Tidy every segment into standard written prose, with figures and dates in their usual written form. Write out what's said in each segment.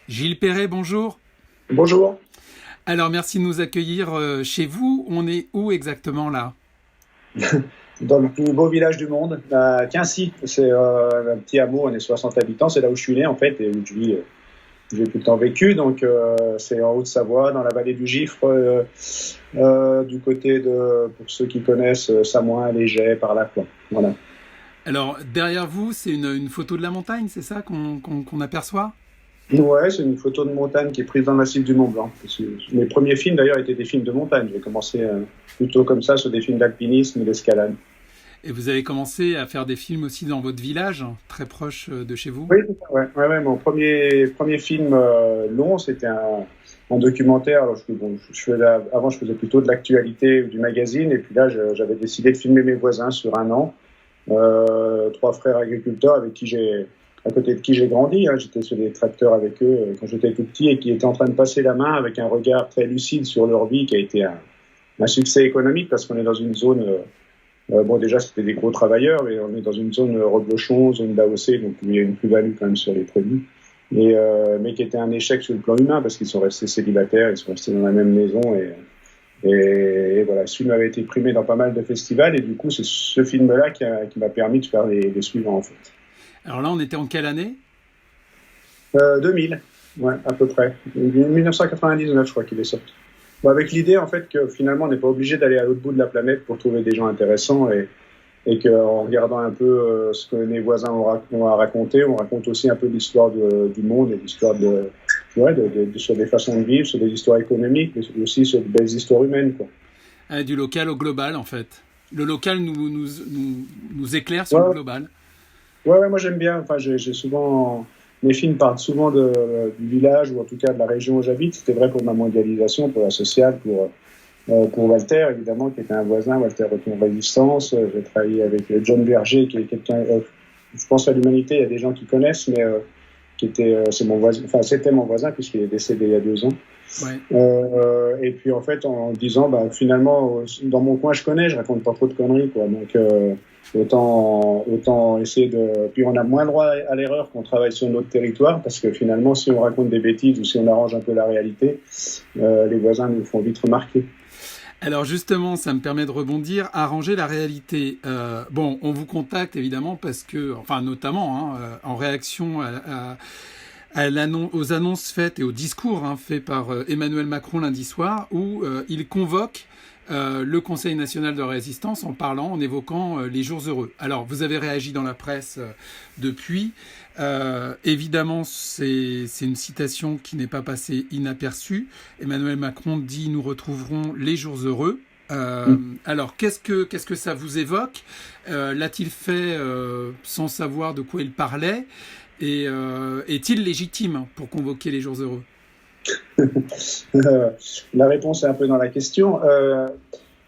Gilles Perret, bonjour. Bonjour. Alors, merci de nous accueillir chez vous. On est où exactement là? Dans le plus beau village du monde, à Quincy. C'est un petit hameau, on est 60 habitants. C'est là où je suis né en fait et où je vis. J'ai tout le temps vécu. Donc c'est en Haute-Savoie, dans la vallée du Gifre, du côté de, pour ceux qui connaissent, Samoin, Léger, par là quoi. Voilà. Alors, derrière vous, c'est une photo de la montagne, c'est ça qu'on aperçoit? Ouais, c'est une photo de montagne qui est prise dans le massif du Mont Blanc. Mes premiers films d'ailleurs étaient des films de montagne. J'ai commencé plutôt comme ça sur des films d'alpinisme et d'escalade. Et vous avez commencé à faire des films aussi dans votre village, très proche de chez vous? Oui, c'est ça, ouais. Ouais, ouais, mon premier film long, c'était un documentaire. Alors, avant, je faisais plutôt de l'actualité ou du magazine, et puis là, j'avais décidé de filmer mes voisins sur un an. Trois frères agriculteurs à côté de qui j'ai grandi. Hein. J'étais sur des tracteurs avec eux quand j'étais tout petit et qui étaient en train de passer la main avec un regard très lucide sur leur vie, qui a été un succès économique parce qu'on est dans une zone. Bon, déjà, c'était des gros travailleurs, mais on est dans une zone reblochon, zone d'AOC, donc il y a une plus-value quand même sur les produits. Mais qui était un échec sur le plan humain, parce qu'ils sont restés célibataires, ils sont restés dans la même maison, et voilà. Ce film avait été primé dans pas mal de festivals, et du coup, c'est ce film-là qui m'a permis de faire les suivants, en fait. Alors là, on était en quelle année? 2000, ouais, à peu près. 1999, je crois qu'il est sorti. Bon, avec l'idée, en fait, que finalement, on n'est pas obligé d'aller à l'autre bout de la planète pour trouver des gens intéressants et qu'en regardant un peu ce que les voisins ont à raconter, on raconte aussi un peu l'histoire du monde et l'histoire sur des façons de vivre, sur des histoires économiques, mais aussi sur de belles histoires humaines, quoi. Du local au global, en fait. Le local nous éclaire sur Ouais, le global. ouais, ouais, moi j'aime bien. Enfin, j'ai souvent mes films parlent souvent du village ou en tout cas de la région où j'habite. C'était vrai pour ma mondialisation, pour la sociale, pour Walter, évidemment, qui était un voisin, Walter Retour Résistance. J'ai travaillé avec John Berger, qui est quelqu'un, je pense à l'humanité, il y a des gens qui connaissent, mais c'est mon voisin, enfin, c'était mon voisin, puisqu'il est décédé il y a 2 ans. Ouais. Et puis, en fait, en disant, bah, finalement, dans mon coin, je connais, je raconte pas trop de conneries, quoi. Donc, autant essayer de. Puis, on a moins droit à l'erreur quand on travaille sur notre territoire, parce que finalement, si on raconte des bêtises ou si on arrange un peu la réalité, les voisins nous font vite remarquer. Alors justement, ça me permet de rebondir, arranger la réalité. Bon, on vous contacte évidemment parce que, enfin notamment, en réaction aux annonces faites et au discours fait par Emmanuel Macron lundi soir, où il convoque le Conseil national de résistance en évoquant les jours heureux. Alors, vous avez réagi dans la presse depuis. Évidemment, c'est une citation qui n'est pas passée inaperçue. Emmanuel Macron dit: nous retrouverons les jours heureux. Alors, qu'est-ce que ça vous évoque? L'a-t-il fait sans savoir de quoi il parlait? Et est-il légitime pour convoquer les jours heureux? La réponse est un peu dans la question.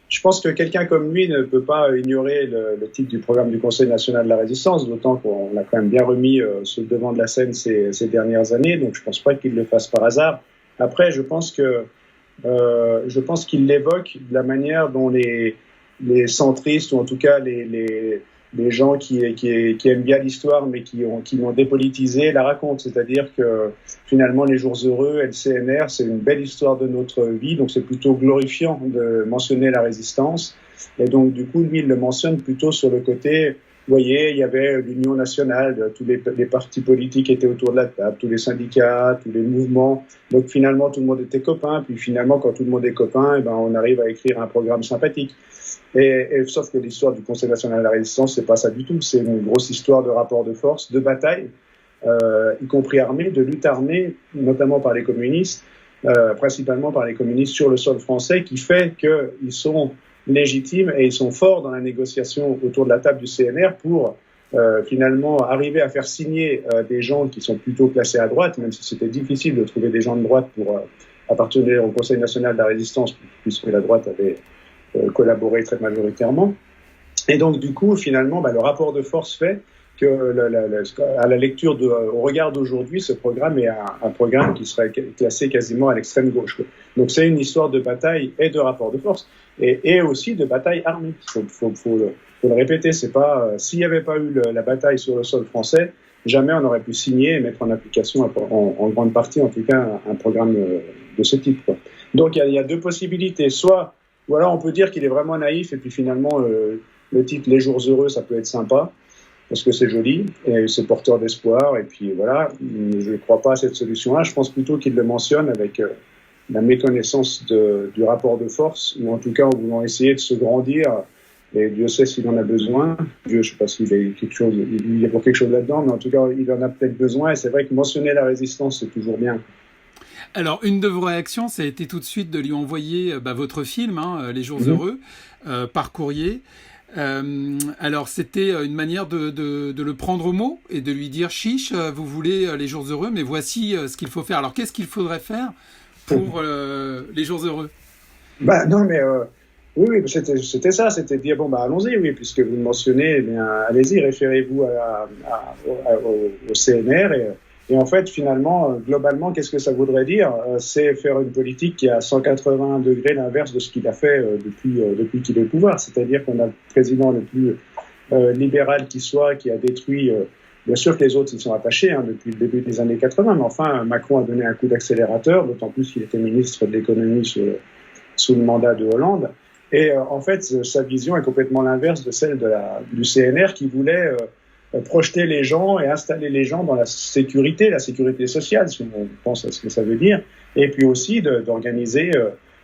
Je pense que quelqu'un comme lui ne peut pas ignorer le titre du programme du Conseil national de la résistance, d'autant qu'on l'a quand même bien remis sur le devant de la scène ces dernières années, donc je ne pense pas qu'il le fasse par hasard. Après, je pense qu'il l'évoque de la manière dont les centristes, ou en tout cas les gens qui aiment bien l'histoire mais qui l'ont dépolitisé, la racontent. C'est-à-dire que finalement, les jours heureux, LCNR, c'est une belle histoire de notre vie, donc c'est plutôt glorifiant de mentionner la résistance. Et donc, du coup, lui, il le mentionne plutôt sur le côté, vous voyez, il y avait l'Union nationale, tous les partis politiques étaient autour de la table, tous les syndicats, tous les mouvements. Donc finalement, tout le monde était copain. Puis finalement, quand tout le monde est copain, eh ben, on arrive à écrire un programme sympathique. Sauf que l'histoire du Conseil national de la résistance, c'est pas ça du tout. C'est une grosse histoire de rapport de force, de bataille, y compris armée, de lutte armée, notamment par les communistes, principalement par les communistes sur le sol français, qui fait qu'ils sont légitimes et ils sont forts dans la négociation autour de la table du CNR pour finalement arriver à faire signer des gens qui sont plutôt classés à droite, même si c'était difficile de trouver des gens de droite pour appartenir au Conseil national de la résistance, puisque la droite avait collaboré très majoritairement. Et donc, du coup, finalement, le rapport de force fait que, à la lecture, au regard d'aujourd'hui, ce programme est un programme qui serait classé quasiment à l'extrême gauche. Donc, c'est une histoire de bataille et de rapport de force, et aussi de bataille armée. Faut le répéter, c'est pas s'il n'y avait pas eu la bataille sur le sol français, jamais on aurait pu signer et mettre en application, en grande partie en tout cas, un programme de ce type, quoi. Donc il y a deux possibilités. Soit, ou alors on peut dire qu'il est vraiment naïf et puis finalement le titre Les Jours Heureux, ça peut être sympa parce que c'est joli et c'est porteur d'espoir. Et puis voilà, je ne crois pas à cette solution-là. Je pense plutôt qu'il le mentionne avec la méconnaissance du rapport de force, ou en tout cas en voulant essayer de se grandir. Et Dieu sait s'il en a besoin. Dieu, je ne sais pas s'il y a pour quelque chose là-dedans, mais en tout cas, il en a peut-être besoin. Et c'est vrai que mentionner la résistance, c'est toujours bien. Alors, une de vos réactions, ça a été tout de suite de lui envoyer votre film, Les Jours Heureux, par courrier. Alors, c'était une manière de le prendre au mot et de lui dire « Chiche, vous voulez les jours heureux, mais voici ce qu'il faut faire. » Alors, qu'est-ce qu'il faudrait faire pour les jours heureux? Non, mais oui, c'était ça. C'était de dire, bon, allons-y, oui, puisque vous le mentionnez, eh bien, allez-y, référez-vous au CNR. Et en fait, finalement, globalement, qu'est-ce que ça voudrait dire? C'est faire une politique qui est à 180 degrés l'inverse de ce qu'il a fait depuis qu'il est au pouvoir. C'est-à-dire qu'on a le président le plus libéral qui soit, qui a détruit... bien sûr que les autres s'y sont attachés depuis le début des années 80, mais enfin, Macron a donné un coup d'accélérateur, d'autant plus qu'il était ministre de l'économie sous le mandat de Hollande. Et en fait, sa vision est complètement l'inverse de celle du CNR qui voulait... projeter les gens et installer les gens dans la sécurité sociale, si on pense à ce que ça veut dire, et puis aussi d'organiser,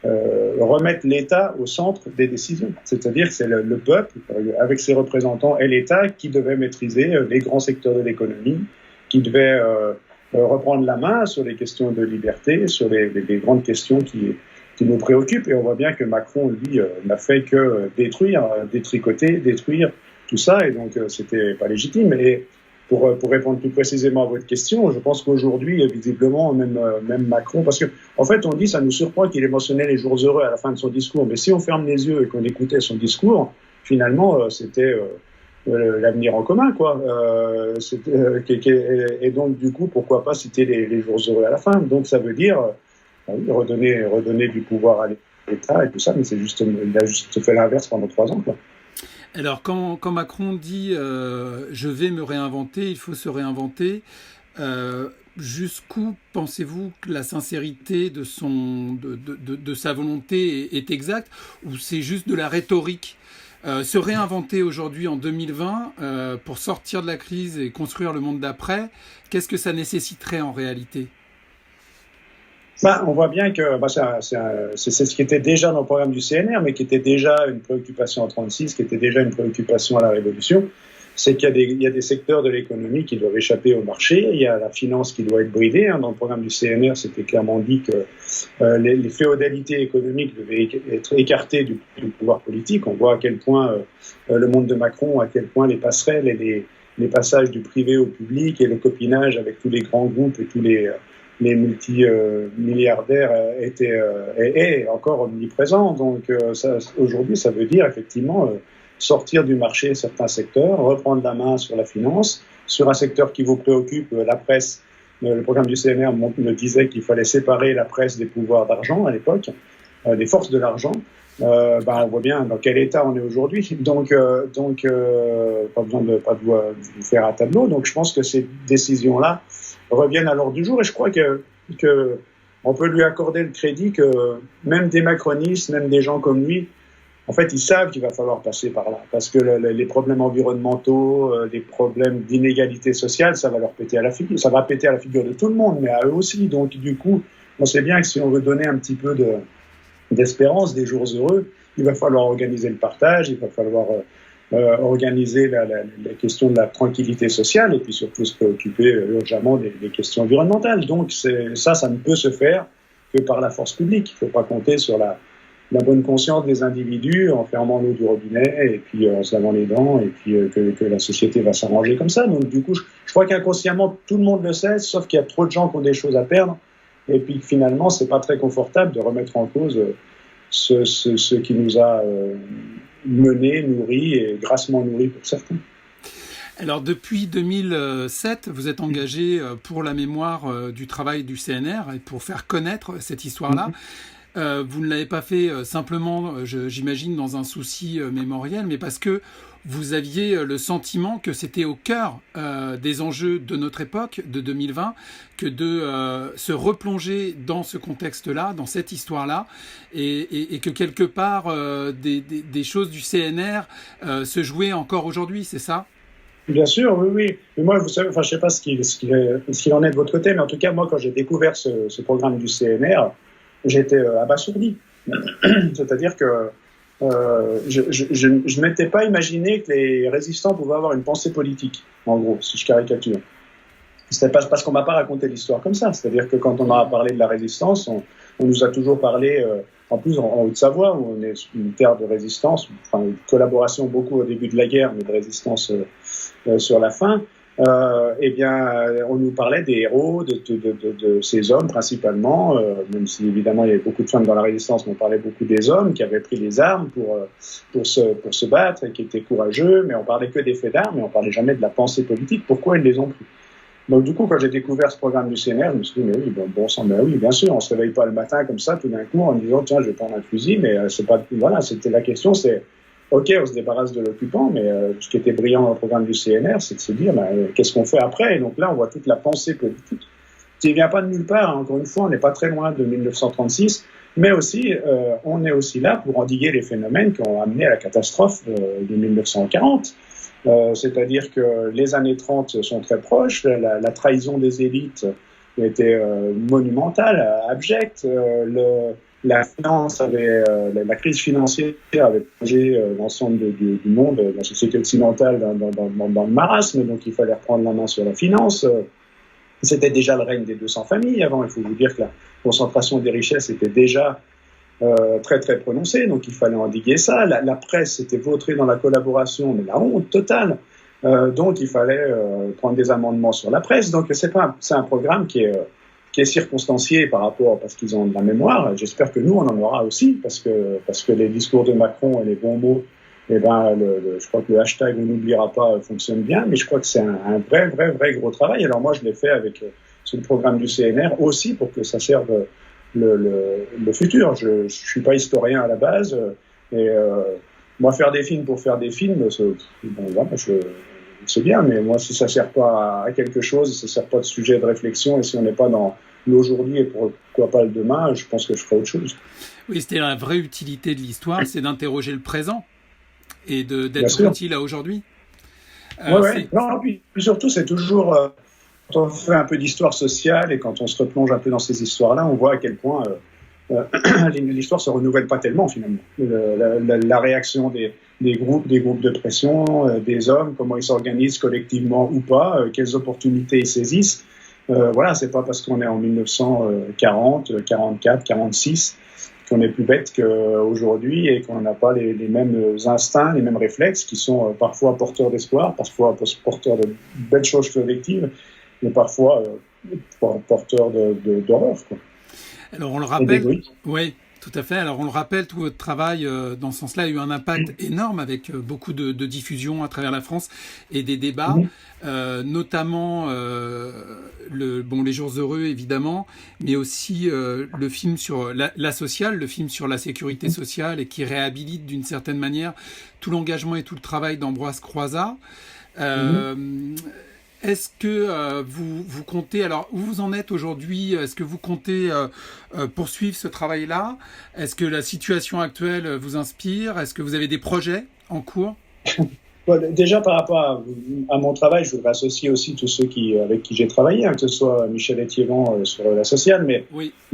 remettre l'État au centre des décisions. C'est-à-dire que c'est le peuple, avec ses représentants, et l'État qui devait maîtriser les grands secteurs de l'économie, qui devait reprendre la main sur les questions de liberté, sur les grandes questions qui nous préoccupent. Et on voit bien que Macron, lui, n'a fait que détricoter, détruire tout ça, et donc c'était pas légitime. Et pour répondre plus précisément à votre question, je pense qu'aujourd'hui, visiblement, même Macron, parce que en fait, on dit, ça nous surprend qu'il ait mentionné les jours heureux à la fin de son discours, mais si on ferme les yeux et qu'on écoutait son discours, finalement, c'était l'avenir en commun, quoi. Et donc, du coup, pourquoi pas citer les jours heureux à la fin? Donc, ça veut dire redonner du pouvoir à l'État et tout ça, mais il a juste fait l'inverse pendant 3 ans, quoi. Alors, quand Macron dit je vais me réinventer, il faut se réinventer, jusqu'où pensez-vous que la sincérité de sa volonté est exacte, ou c'est juste de la rhétorique? Se réinventer aujourd'hui en 2020 pour sortir de la crise et construire le monde d'après, qu'est-ce que ça nécessiterait en réalité? On voit bien que c'est ce qui était déjà dans le programme du CNR, mais qui était déjà une préoccupation en 1936, qui était déjà une préoccupation à la Révolution. C'est qu'il y a des secteurs de l'économie qui doivent échapper au marché. Il y a la finance qui doit être bridée. Dans le programme du CNR, c'était clairement dit que les féodalités économiques devaient être écartées du pouvoir politique. On voit à quel point le monde de Macron, à quel point les passerelles et les passages du privé au public et le copinage avec tous les grands groupes et tous les multimilliardaires est encore omniprésent. Donc aujourd'hui, ça veut dire effectivement sortir du marché certains secteurs, reprendre la main sur la finance, sur un secteur qui vous préoccupe, la presse. Le programme du CNR me disait qu'il fallait séparer la presse des pouvoirs d'argent à l'époque, des forces de l'argent. On voit bien dans quel état on est aujourd'hui. Donc pas besoin de vous faire un tableau. Donc je pense que ces décisions-là reviennent à l'ordre du jour, et je crois que on peut lui accorder le crédit que même des macronistes, même des gens comme lui, en fait, ils savent qu'il va falloir passer par là, parce que les problèmes environnementaux, les problèmes d'inégalité sociale, ça va leur péter à la figure, ça va péter à la figure de tout le monde, mais à eux aussi. Donc, du coup, on sait bien que si on veut donner un petit peu d'espérance, des jours heureux, il va falloir organiser le partage, il va falloir organiser la question de la tranquillité sociale, et puis surtout se préoccuper urgemment des questions environnementales. Donc, ça ne peut se faire que par la force publique. Il ne faut pas compter sur la bonne conscience des individus en fermant l'eau du robinet et puis en se lavant les dents, et puis que la société va s'arranger comme ça. Donc du coup, je crois qu'inconsciemment, tout le monde le sait, sauf qu'il y a trop de gens qui ont des choses à perdre, et puis finalement, c'est pas très confortable de remettre en cause ce qui nous a menés, nourris, et grassement nourris pour certains. Alors depuis 2007, vous êtes engagé pour la mémoire du travail du CNR et pour faire connaître cette histoire-là. vous ne l'avez pas fait simplement, j'imagine, dans un souci mémoriel, mais parce que vous aviez le sentiment que c'était au cœur des enjeux de notre époque, de 2020, que de se replonger dans ce contexte-là, dans cette histoire-là, et que quelque part, des choses du CNR se jouaient encore aujourd'hui, c'est ça ? Bien sûr, oui, oui. Mais moi, vous savez, enfin, je sais pas ce qu'il en est de votre côté, mais en tout cas, moi, quand j'ai découvert ce programme du CNR, j'étais abasourdi. C'est-à-dire que je ne m'étais pas imaginé que les résistants pouvaient avoir une pensée politique, en gros, si je caricature. C'était pas parce qu'on m'a pas raconté l'histoire comme ça. C'est-à-dire que quand on a parlé de la résistance, on nous a toujours parlé, en plus en Haute-Savoie, où on est une terre de résistance, enfin, une collaboration beaucoup au début de la guerre, mais de résistance sur la fin. Eh bien, on nous parlait des héros, de ces hommes principalement, même si évidemment il y avait beaucoup de femmes dans la résistance, mais on parlait beaucoup des hommes qui avaient pris les armes pour se battre et qui étaient courageux, mais on parlait que des faits d'armes, mais on parlait jamais de la pensée politique. Pourquoi ils les ont pris? Donc du coup, quand j'ai découvert ce programme du CNR, je me suis dit, mais oui, bon sang, mais oui, bien sûr, on se réveille pas le matin comme ça, tout d'un coup, en disant, tiens, je vais prendre un fusil, mais c'est pas, voilà, c'était la question, c'est, ok, on se débarrasse de l'occupant, mais ce qui était brillant dans le programme du CNR, c'est de se dire, qu'est-ce qu'on fait après? Et donc là, on voit toute la pensée politique qui ne vient pas de nulle part. Hein. Encore une fois, on n'est pas très loin de 1936, mais aussi, on est aussi là pour endiguer les phénomènes qui ont amené à la catastrophe de 1940. C'est-à-dire que les années 30 sont très proches, la trahison des élites était monumentale, abjecte, la finance la crise financière avait plongé l'ensemble du monde, la société occidentale dans le marasme, donc il fallait reprendre la main sur la finance. C'était déjà le règne des 200 familles avant, il faut vous dire que la concentration des richesses était déjà très très prononcée, donc il fallait endiguer ça. La presse était vautrée dans la collaboration, mais la honte totale. Donc il fallait prendre des amendements sur la presse. Donc c'est un programme qui est circonstancié parce qu'ils ont de la mémoire. J'espère que nous on en aura aussi, parce que les discours de Macron et les bons mots, je crois que le hashtag on n'oubliera pas fonctionne bien, mais je crois que c'est un vrai gros travail. Alors moi je l'ai fait avec ce programme du CNR aussi pour que ça serve le futur. Je suis pas historien à la base, et moi faire des films pour faire des films, c'est bien, mais moi si ça sert pas à quelque chose, si ça sert pas de sujet de réflexion, et si on n'est pas dans l'aujourd'hui et pourquoi pas le demain, je pense que je ferai autre chose. Oui, c'était la vraie utilité de l'histoire, c'est d'interroger le présent et d'être utile à aujourd'hui. Ouais. Non, puis surtout c'est toujours quand on fait un peu d'histoire sociale et quand on se replonge un peu dans ces histoires-là, on voit à quel point l'histoire se renouvelle pas tellement finalement. La réaction des groupes de pression, des hommes, comment ils s'organisent collectivement ou pas, quelles opportunités ils saisissent. Voilà, c'est pas parce qu'on est en 1940, 44, 46 qu'on est plus bête qu'aujourd'hui et qu'on n'a pas les mêmes instincts, les mêmes réflexes qui sont parfois porteurs d'espoir, parfois porteurs de belles choses collectives, mais parfois porteurs d'horreur, quoi. Alors on le rappelle, oui, tout à fait. Alors on le rappelle, tout votre travail dans ce sens-là a eu un impact énorme avec beaucoup de diffusion à travers la France et des débats, notamment les jours heureux évidemment, mais aussi le film sur la sociale, le film sur la sécurité sociale et qui réhabilite d'une certaine manière tout l'engagement et tout le travail d'Ambroise Croizat. Est-ce que vous comptez, alors où vous en êtes aujourd'hui, est-ce que vous comptez poursuivre ce travail-là? Est-ce que la situation actuelle vous inspire? Est-ce que vous avez des projets en cours? Bon, déjà, par rapport à mon travail, je voudrais associer aussi tous ceux avec qui j'ai travaillé, que ce soit Michel Etiévent sur la sociale, mais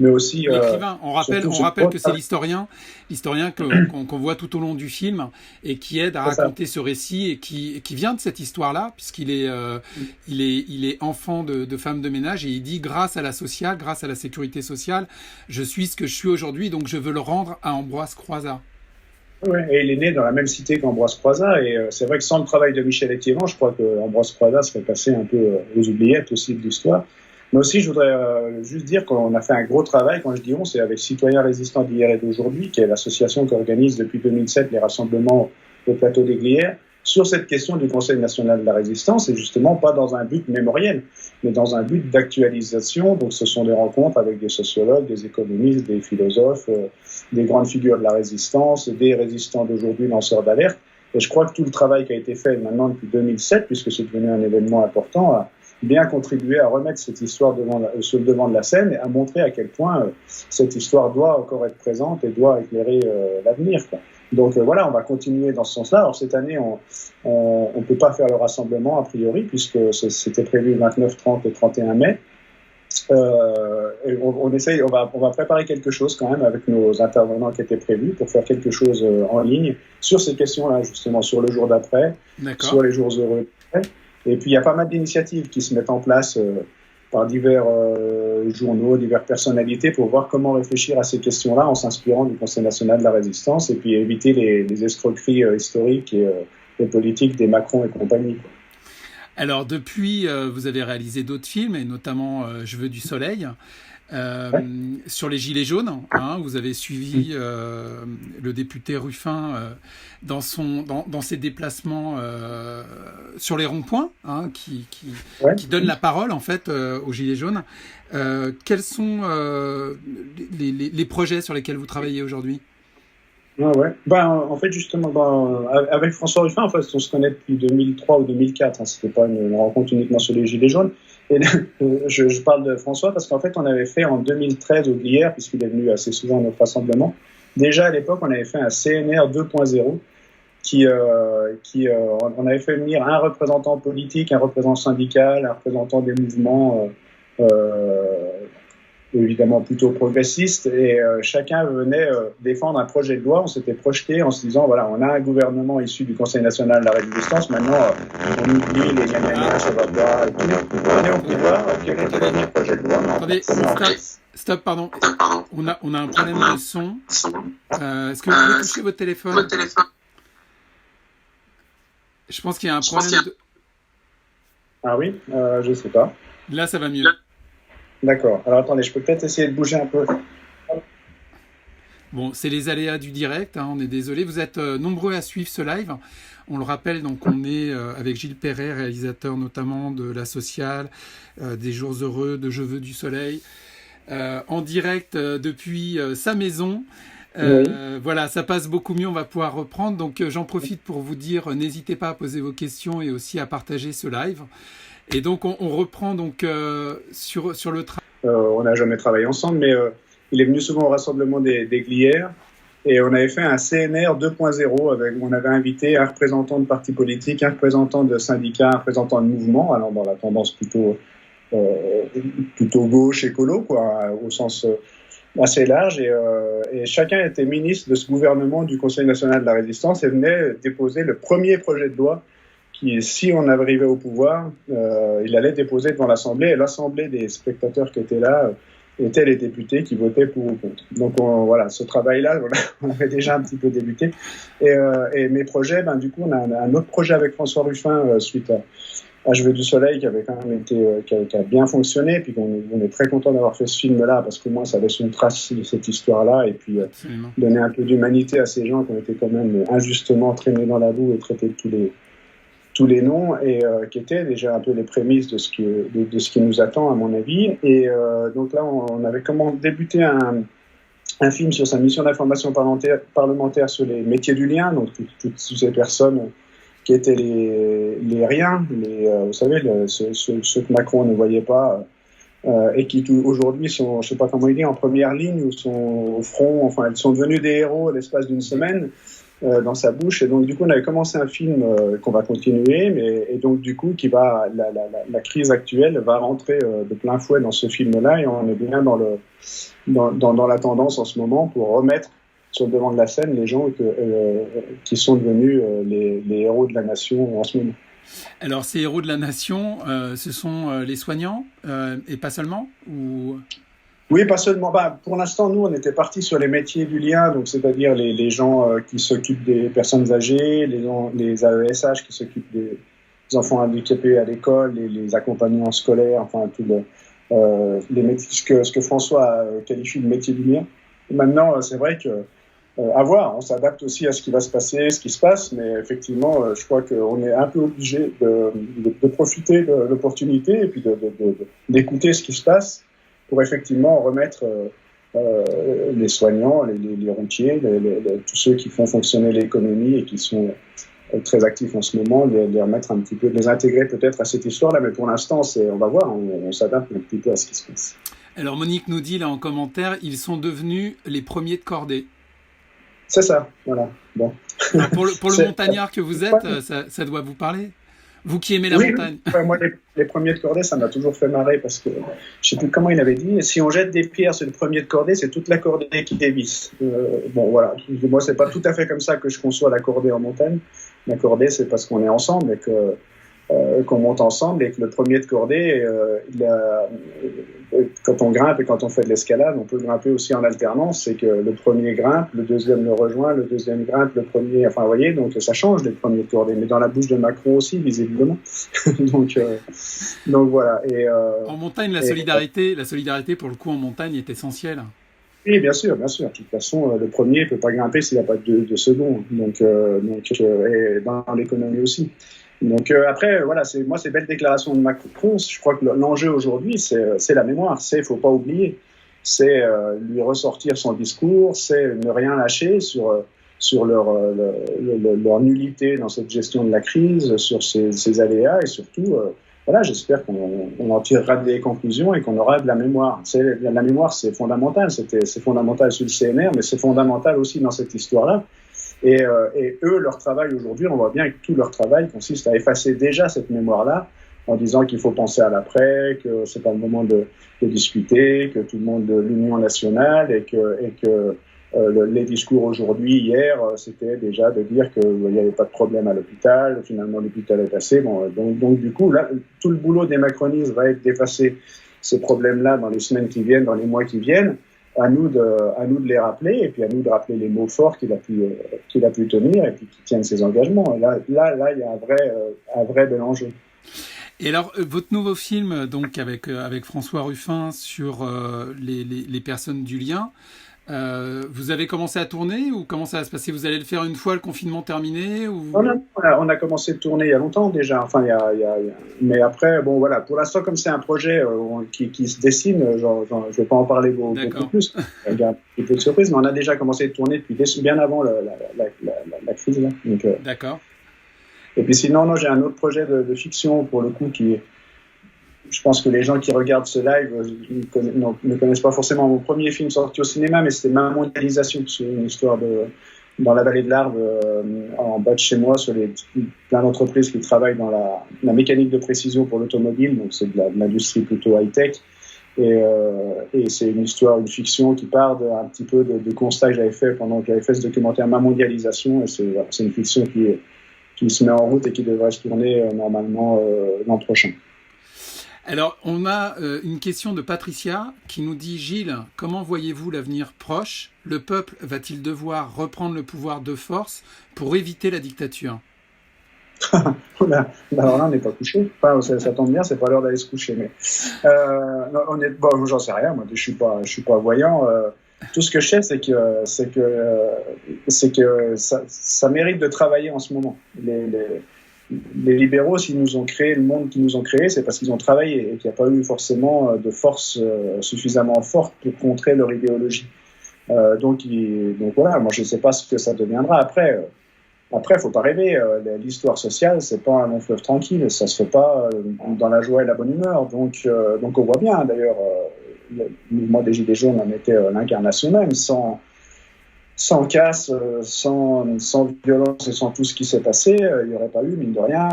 aussi... l'écrivain. On rappelle que c'est l'historien qu'on voit tout au long du film et qui aide à raconter ce récit et qui vient de cette histoire-là, puisqu'il est, il est enfant de femme de ménage et il dit, grâce à la sociale, grâce à la sécurité sociale, je suis ce que je suis aujourd'hui, donc je veux le rendre à Ambroise Croizat. Oui, et il est né dans la même cité qu'Ambroise Croizat, et c'est vrai que sans le travail de Michel Etiévent, je crois qu'Ambroise Croizat serait passé un peu aux oubliettes aussi de l'histoire. Mais aussi, je voudrais juste dire qu'on a fait un gros travail, quand je dis on, c'est avec Citoyens résistants d'hier et d'aujourd'hui, qui est l'association qui organise depuis 2007 les rassemblements au plateau des Glières. sur cette question du Conseil national de la résistance, et justement pas dans un but mémoriel, mais dans un but d'actualisation. Donc ce sont des rencontres avec des sociologues, des économistes, des philosophes, des grandes figures de la résistance, des résistants d'aujourd'hui, lanceurs d'alerte. Et je crois que tout le travail qui a été fait maintenant depuis 2007, puisque c'est devenu un événement important, a bien contribué à remettre cette histoire sur le devant de la scène et à montrer à quel point cette histoire doit encore être présente et doit éclairer l'avenir, quoi. Donc voilà, on va continuer dans ce sens-là. Alors cette année, on peut pas faire le rassemblement a priori, puisque c'était prévu le 29, 30 et 31 mai. Et on va préparer quelque chose quand même avec nos intervenants qui étaient prévus pour faire quelque chose en ligne sur ces questions-là, justement, sur le jour d'après, sur les jours heureux d'après. Et puis il y a pas mal d'initiatives qui se mettent en place par divers journaux, diverses personnalités pour voir comment réfléchir à ces questions-là en s'inspirant du Conseil national de la résistance et puis éviter les escroqueries historiques et politiques des Macron et compagnie, quoi. Alors depuis, vous avez réalisé d'autres films, et notamment Je veux du soleil, sur les Gilets jaunes. Vous avez suivi le député Ruffin dans ses déplacements sur les ronds-points, qui donne la parole en fait aux Gilets jaunes. Quels sont les projets sur lesquels vous travaillez aujourd'hui ? Ah ouais. En fait, justement, avec François Ruffin, en fait, on se connaît depuis 2003 ou 2004. C'était pas une rencontre uniquement sur les Gilets jaunes. Et je parle de François parce qu'en fait, on avait fait en 2013 au Glières, puisqu'il est venu assez souvent à notre rassemblement. Déjà à l'époque, on avait fait un CNR 2.0 on avait fait venir un représentant politique, un représentant syndical, un représentant des mouvements évidemment plutôt progressiste, et chacun venait défendre un projet de loi. On s'était projeté en se disant, voilà, on a un gouvernement issu du Conseil national de la résistance, maintenant on oublie les gna ça va pas, et tout. On peut voir quel était le projet de loi. Attendez, stop, pardon. On a un problème de son. Est-ce que vous pouvez toucher votre téléphone ? Je pense qu'il y a un problème de... Ah oui, je sais pas. Là, ça va mieux. D'accord. Alors attendez, je peux peut-être essayer de bouger un peu. Bon, c'est les aléas du direct, on est désolé. Vous êtes nombreux à suivre ce live. On le rappelle, donc on est avec Gilles Perret, réalisateur notamment de La Sociale, des Jours Heureux, de Je veux du soleil, en direct depuis sa maison. Oui. Voilà, ça passe beaucoup mieux, on va pouvoir reprendre. Donc j'en profite pour vous dire, n'hésitez pas à poser vos questions et aussi à partager ce live. Et donc, on reprend donc sur le travail. On n'a jamais travaillé ensemble, mais il est venu souvent au rassemblement des Glières. Et on avait fait un CNR 2.0 on avait invité un représentant de parti politique, un représentant de syndicat, un représentant de mouvement, allant dans la tendance plutôt gauche écolo, quoi, au sens assez large. Et chacun était ministre de ce gouvernement du Conseil national de la résistance et venait déposer le premier projet de loi qui, si on arrivait au pouvoir, il allait déposer devant l'Assemblée, et l'Assemblée des spectateurs qui étaient là étaient les députés qui votaient pour ou contre. Donc voilà, ce travail-là, on avait déjà un petit peu débuté. Et mes projets, du coup, on a un autre projet avec François Ruffin suite à Je veux du soleil qui avait quand même été, qui a bien fonctionné, puis on est très content d'avoir fait ce film-là parce qu'au moins ça laisse une trace de cette histoire-là, et puis donner un peu d'humanité à ces gens qui ont été quand même injustement traînés dans la boue et traités de tous les noms, et qui étaient déjà un peu les prémices de ce qui nous attend, à mon avis. Et donc là, on avait débuté un film sur sa mission d'information parlementaire sur les métiers du lien, donc toutes ces personnes qui étaient les riens, vous savez, ceux que Macron ne voyait pas, et qui aujourd'hui sont, je sais pas comment il dit, en première ligne, ou sont au front. Enfin, elles sont devenues des héros à l'espace d'une semaine. Dans sa bouche. Et donc du coup on avait commencé un film qu'on va continuer, et donc du coup la crise actuelle va rentrer de plein fouet dans ce film-là, et on est bien dans la tendance en ce moment pour remettre sur le devant de la scène les gens qui sont devenus les héros de la nation en ce moment. Alors ces héros de la nation, ce sont les soignants, et pas seulement, ou... Oui, pas seulement. Pour l'instant, nous, on était partis sur les métiers du lien, donc c'est-à-dire les gens qui s'occupent des personnes âgées, les AESH qui s'occupent des enfants handicapés à l'école, les accompagnants scolaires, enfin les métiers, ce que François qualifie de métier du lien. Maintenant, c'est vrai que À voir, on s'adapte aussi à ce qui va se passer, ce qui se passe, mais effectivement, je crois qu'on est un peu obligé de profiter de l'opportunité et puis d'écouter ce qui se passe pour effectivement remettre les soignants, les routiers, tous ceux qui font fonctionner l'économie et qui sont très actifs en ce moment, les remettre un petit peu, les intégrer peut-être à cette histoire-là, mais pour l'instant, on va voir, on s'adapte un petit peu à ce qui se passe. Alors Monique nous dit là en commentaire, ils sont devenus les premiers de cordée. C'est ça, voilà. Bon. Alors pour le montagnard que vous êtes, ça doit vous parler. Vous qui aimez la montagne. Oui. Moi, les premiers de cordée, ça m'a toujours fait marrer parce que je sais plus comment il avait dit. Si on jette des pierres sur le premier de cordée, c'est toute la cordée qui dévisse. Bon, voilà. Moi, c'est pas tout à fait comme ça que je conçois la cordée en montagne. La cordée, c'est parce qu'on est ensemble et qu'on monte ensemble et que le premier de cordée, quand on grimpe et quand on fait de l'escalade, on peut grimper aussi en alternance. C'est que le premier grimpe, le deuxième le rejoint, le deuxième grimpe, le premier. Enfin, vous voyez, donc ça change les premiers de cordée, mais dans la bouche de Macron aussi, visiblement. donc voilà. En montagne, la solidarité pour le coup en montagne est essentielle. Oui, bien sûr. De toute façon, le premier ne peut pas grimper s'il n'y a pas de second. Donc, et dans l'économie aussi. Donc après, voilà, c'est belle déclaration de Macron. Je crois que l'enjeu aujourd'hui, c'est la mémoire. Il faut pas oublier. C'est lui ressortir son discours. C'est ne rien lâcher sur leur nullité dans cette gestion de la crise, sur ces aléas et surtout. Voilà, j'espère qu'on en tirera des conclusions et qu'on aura de la mémoire. La mémoire, c'est fondamental. C'est fondamental sur le CNR, mais c'est fondamental aussi dans cette histoire-là. Et eux, leur travail aujourd'hui, on voit bien que tout leur travail consiste à effacer déjà cette mémoire-là, en disant qu'il faut penser à l'après, que c'est pas le moment de discuter, que tout le monde de l'Union nationale et que les discours aujourd'hui, hier, c'était déjà de dire qu'il n'y avait pas de problème à l'hôpital. Finalement, l'hôpital est passé. Bon, donc du coup, là, tout le boulot des macronistes va être d'effacer ces problèmes-là dans les semaines qui viennent, dans les mois qui viennent. À nous de les rappeler et puis à nous de rappeler les mots forts qu'il a pu tenir et puis qu'il tienne ses engagements. Et là, il y a un vrai bel enjeu. Et alors, votre nouveau film, donc avec François Ruffin sur les personnes du lien, vous avez commencé à tourner ou comment ça va se passer? Vous allez le faire une fois le confinement terminé ou... On a commencé de tourner il y a longtemps déjà. Enfin, mais après, bon voilà, pour l'instant, comme c'est un projet qui se dessine, je vais pas en parler beaucoup plus. Il y a un petit peu de surprise, mais on a déjà commencé de tourner depuis bien avant la crise. Là. Donc, d'accord. Et puis sinon, j'ai un autre projet de fiction pour le coup qui est. Je pense que les gens qui regardent ce live ne connaissent pas forcément mon premier film sorti au cinéma, mais c'était Ma mondialisation, c'est une histoire dans la vallée de l'Arve, en bas de chez moi, sur plein d'entreprises qui travaillent dans la mécanique de précision pour l'automobile, donc c'est de l'industrie plutôt high-tech. Et c'est une histoire, une fiction qui part un petit peu de constats que j'avais fait pendant que j'avais fait ce documentaire Ma mondialisation. Et c'est une fiction qui se met en route et qui devrait se tourner normalement l'an prochain. Alors, on a une question de Patricia qui nous dit « Gilles, comment voyez-vous l'avenir proche? Le peuple va-t-il devoir reprendre le pouvoir de force pour éviter la dictature ?» Alors là, on n'est pas couché. Enfin, ça tombe bien, c'est pas l'heure d'aller se coucher. Mais bon, j'en sais rien. Moi, je suis pas voyant. Tout ce que je sais, c'est que ça mérite de travailler en ce moment. Les libéraux, s'ils nous ont créé le monde qu'ils nous ont créé, c'est parce qu'ils ont travaillé et qu'il n'y a pas eu forcément de force suffisamment forte pour contrer leur idéologie. Donc voilà, moi je ne sais pas ce que ça deviendra après. Après, faut pas rêver. L'histoire sociale, c'est pas un long fleuve tranquille. Ça se fait pas dans la joie et la bonne humeur. Donc on voit bien. D'ailleurs, le mouvement des Gilets jaunes en était l'incarnation même, sans casse, sans violence et sans tout ce qui s'est passé, il n'y aurait pas eu, mine de rien,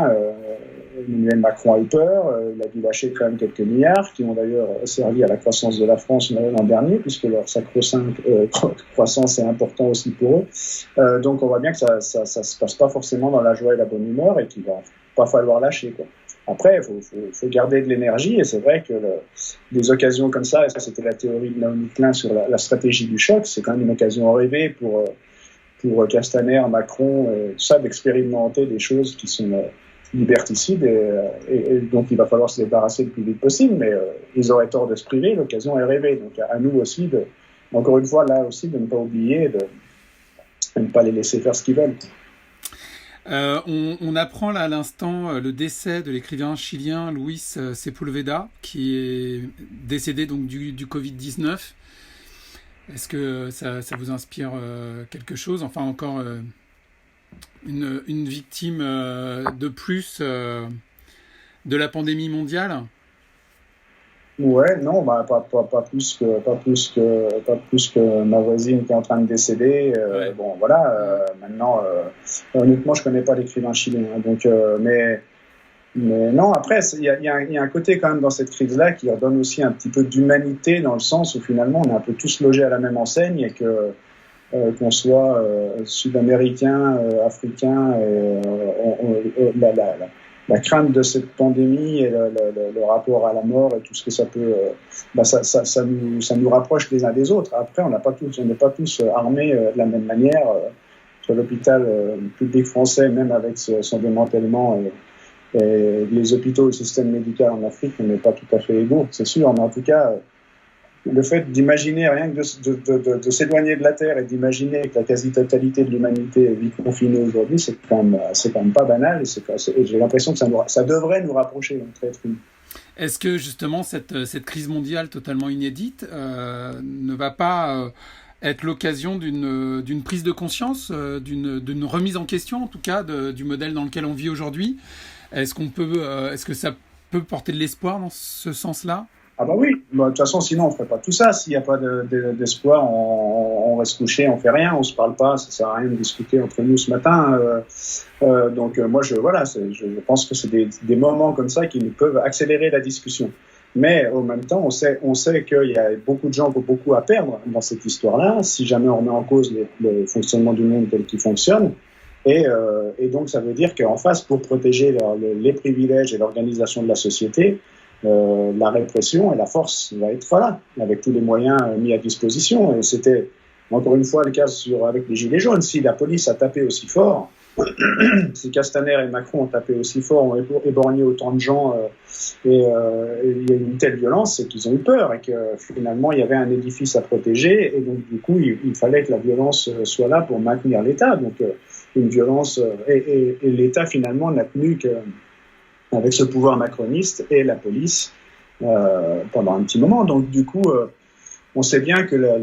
Emmanuel Macron a eu peur, il a dû lâcher quand même quelques milliards qui ont d'ailleurs servi à la croissance de la France l'an dernier, puisque leur sacro-sainte croissance est important aussi pour eux. Donc on voit bien que ça se passe pas forcément dans la joie et la bonne humeur et qu'il va pas falloir lâcher, quoi. Après, il faut garder de l'énergie et c'est vrai que des occasions comme ça, et ça c'était la théorie de Naomi Klein sur la stratégie du choc, c'est quand même une occasion rêvée pour Castaner, Macron, tout ça, d'expérimenter des choses qui sont liberticides et donc il va falloir se débarrasser le plus vite possible, mais ils auraient tort de se priver, l'occasion est rêvée. Donc à nous aussi, encore une fois, là aussi, de ne pas oublier et ne pas les laisser faire ce qu'ils veulent. On apprend là à l'instant le décès de l'écrivain chilien Luis Sepúlveda, qui est décédé donc du Covid-19. Est-ce que ça vous inspire quelque chose? Enfin, encore une victime de plus de la pandémie mondiale? Ouais, non, pas plus que ma voisine qui est en train de décéder. Ouais. Bon, voilà. Maintenant, honnêtement, je connais pas l'écrivain chilien, hein, donc, mais non. Après, il y a un côté quand même dans cette crise-là qui redonne aussi un petit peu d'humanité, dans le sens où finalement on est un peu tous logés à la même enseigne et que qu'on soit sud-américain, africain, la crainte de cette pandémie et le rapport à la mort et tout ce que ça peut, ça nous rapproche les uns des autres. Après, on n'est pas tous armés de la même manière. Sur l'hôpital public français, même avec son démantèlement et les hôpitaux, le système médical en Afrique, on n'est pas tout à fait égaux, c'est sûr. Mais en tout cas, le fait d'imaginer rien que de s'éloigner de la Terre et d'imaginer que la quasi-totalité de l'humanité vit confinée aujourd'hui, c'est quand même pas banal. Et j'ai l'impression que ça devrait nous rapprocher entre êtres humains. Est-ce que justement cette crise mondiale totalement inédite ne va pas être l'occasion d'une prise de conscience, d'une remise en question en tout cas du modèle dans lequel on vit aujourd'hui? Est-ce que ça peut porter de l'espoir dans ce sens-là? Ah bah oui, de toute façon sinon on ferait pas tout ça. S'il n'y a pas d'espoir, on reste couché, on fait rien, on se parle pas, ça sert à rien de discuter entre nous ce matin. Donc moi je pense que c'est des moments comme ça qui peuvent accélérer la discussion. Mais en même temps, on sait qu'il y a beaucoup de gens qui ont beaucoup à perdre dans cette histoire-là, si jamais on remet en cause le fonctionnement du monde tel qu'il fonctionne. Et donc ça veut dire qu'en face, pour protéger les privilèges et l'organisation de la société, la répression et la force va être là, avec tous les moyens mis à disposition. Et c'était encore une fois le cas avec les Gilets jaunes. Si la police a tapé aussi fort, si Castaner et Macron ont tapé aussi fort, ont éborgné autant de gens, et il y a eu une telle violence, c'est qu'ils ont eu peur et que finalement il y avait un édifice à protéger. Et donc du coup, il fallait que la violence soit là pour maintenir l'État. Donc une violence, et l'État finalement n'a tenu que avec ce pouvoir macroniste et la police pendant un petit moment. Donc du coup, on sait bien que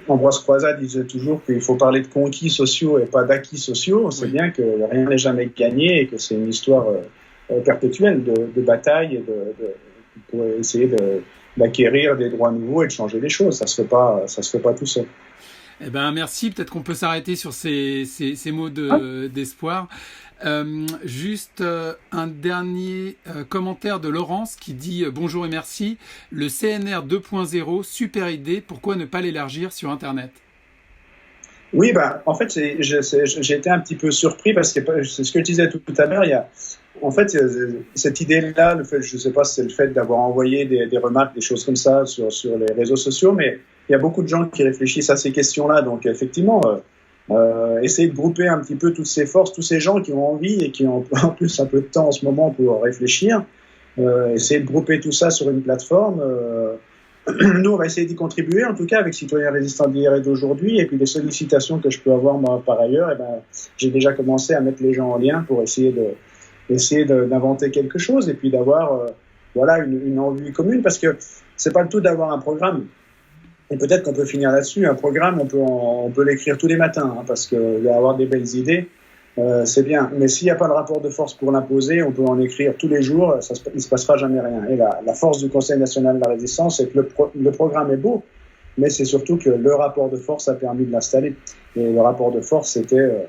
Ambroise Croizat disait toujours qu'il faut parler de conquis sociaux et pas d'acquis sociaux. On sait bien que rien n'est jamais gagné et que c'est une histoire perpétuelle de bataille pour essayer d'acquérir des droits nouveaux et de changer les choses. Ça se fait pas tout seul. Eh ben merci. Peut-être qu'on peut s'arrêter sur ces mots d'espoir. Juste un dernier commentaire de Laurence qui dit bonjour et merci. Le CNR 2.0, super idée. Pourquoi ne pas l'élargir sur Internet? Oui, en fait, j'ai été un petit peu surpris parce que c'est ce que je disais tout à l'heure. En fait, cette idée-là, je ne sais pas si c'est le fait d'avoir envoyé des remarques, des choses comme ça sur les réseaux sociaux, mais il y a beaucoup de gens qui réfléchissent à ces questions-là. Donc, effectivement, essayer de grouper un petit peu toutes ces forces, tous ces gens qui ont envie et qui ont en plus un peu de temps en ce moment pour réfléchir, essayer de grouper tout ça sur une plateforme. Nous, on va essayer d'y contribuer, en tout cas avec Citoyens Résistants d'hier et d'aujourd'hui, et puis les sollicitations que je peux avoir moi, par ailleurs, j'ai déjà commencé à mettre les gens en lien pour essayer d'inventer quelque chose et puis d'avoir une envie commune, parce que c'est pas le tout d'avoir un programme. Et peut-être qu'on peut finir là-dessus. Un programme, on peut l'écrire tous les matins, hein, parce qu'il va y avoir des belles idées, c'est bien. Mais s'il n'y a pas de rapport de force pour l'imposer, on peut en écrire tous les jours, il ne se passera jamais rien. Et la force du Conseil national de la résistance, c'est que le programme est beau, mais c'est surtout que le rapport de force a permis de l'installer. Et le rapport de force, c'était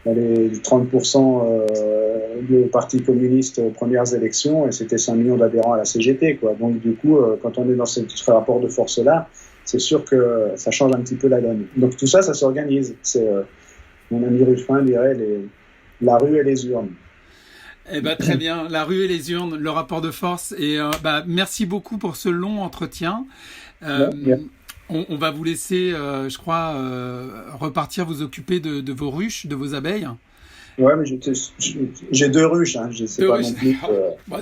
les 30% du Parti communiste aux premières élections, et c'était 5 millions d'adhérents à la CGT, quoi. Donc du coup, quand on est dans ce rapport de force-là, c'est sûr que ça change un petit peu la donne. Donc tout ça, ça s'organise. Mon ami Ruffin dirait la rue et les urnes. Eh ben, très bien, la rue et les urnes, le rapport de force. Et merci beaucoup pour ce long entretien. On va vous laisser, je crois, repartir vous occuper de vos ruches, de vos abeilles. Ouais, mais j'ai 2 ruches, hein, je sais pas ruches. Non plus. Bon,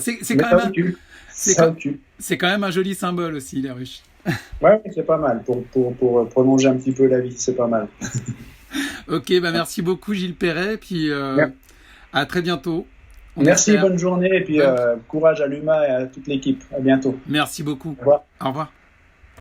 c'est quand même un joli symbole aussi, les ruches. Ouais, c'est pas mal. Pour prolonger un petit peu la vie, c'est pas mal. Ok, merci beaucoup Gilles Perret, puis à très bientôt. Merci, bonne journée, et puis courage à l'UMA et à toute l'équipe. À bientôt. Merci beaucoup. Au revoir. Au revoir.